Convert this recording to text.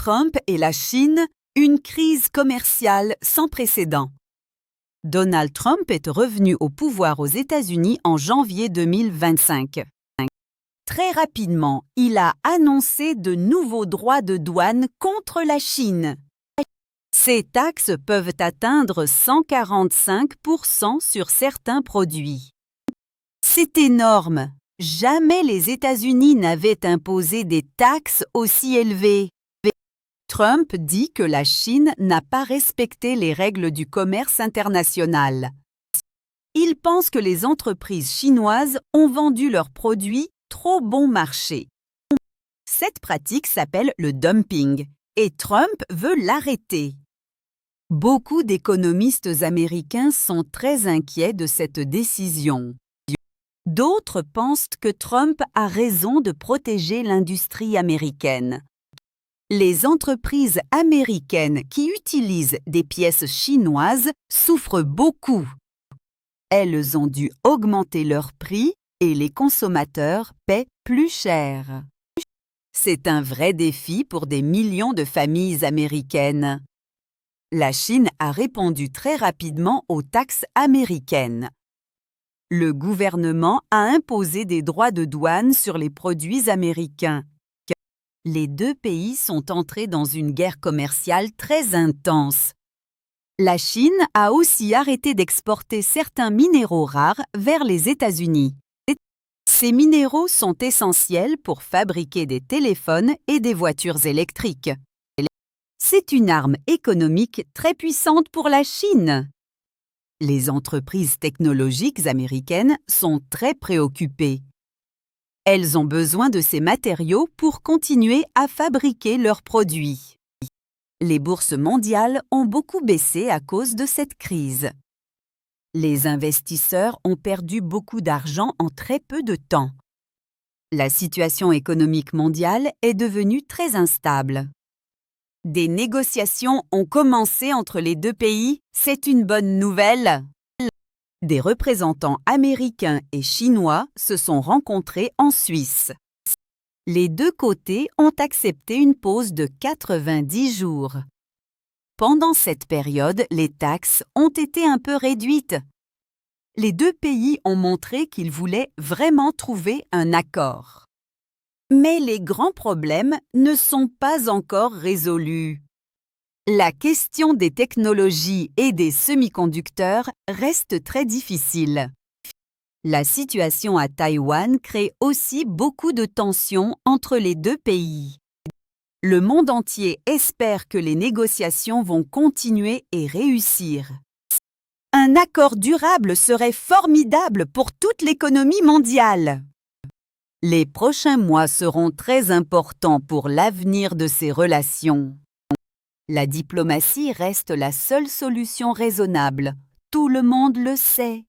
Trump et la Chine, une crise commerciale sans précédent. Donald Trump est revenu au pouvoir aux États-Unis en janvier 2025. Très rapidement, il a annoncé de nouveaux droits de douane contre la Chine. Ces taxes peuvent atteindre 145% sur certains produits. C'est énorme! Jamais les États-Unis n'avaient imposé des taxes aussi élevées. Trump dit que la Chine n'a pas respecté les règles du commerce international. Il pense que les entreprises chinoises ont vendu leurs produits trop bon marché. Cette pratique s'appelle le dumping et Trump veut l'arrêter. Beaucoup d'économistes américains sont très inquiets de cette décision. D'autres pensent que Trump a raison de protéger l'industrie américaine. Les entreprises américaines qui utilisent des pièces chinoises souffrent beaucoup. Elles ont dû augmenter leurs prix et les consommateurs paient plus cher. C'est un vrai défi pour des millions de familles américaines. La Chine a répondu très rapidement aux taxes américaines. Le gouvernement a imposé des droits de douane sur les produits américains. Les deux pays sont entrés dans une guerre commerciale très intense. La Chine a aussi arrêté d'exporter certains minéraux rares vers les États-Unis. Ces minéraux sont essentiels pour fabriquer des téléphones et des voitures électriques. C'est une arme économique très puissante pour la Chine. Les entreprises technologiques américaines sont très préoccupées. Elles ont besoin de ces matériaux pour continuer à fabriquer leurs produits. Les bourses mondiales ont beaucoup baissé à cause de cette crise. Les investisseurs ont perdu beaucoup d'argent en très peu de temps. La situation économique mondiale est devenue très instable. Des négociations ont commencé entre les deux pays, c'est une bonne nouvelle. Des représentants américains et chinois se sont rencontrés en Suisse. Les deux côtés ont accepté une pause de 90 jours. Pendant cette période, les taxes ont été un peu réduites. Les deux pays ont montré qu'ils voulaient vraiment trouver un accord. Mais les grands problèmes ne sont pas encore résolus. La question des technologies et des semi-conducteurs reste très difficile. La situation à Taïwan crée aussi beaucoup de tensions entre les deux pays. Le monde entier espère que les négociations vont continuer et réussir. Un accord durable serait formidable pour toute l'économie mondiale. Les prochains mois seront très importants pour l'avenir de ces relations. La diplomatie reste la seule solution raisonnable. Tout le monde le sait.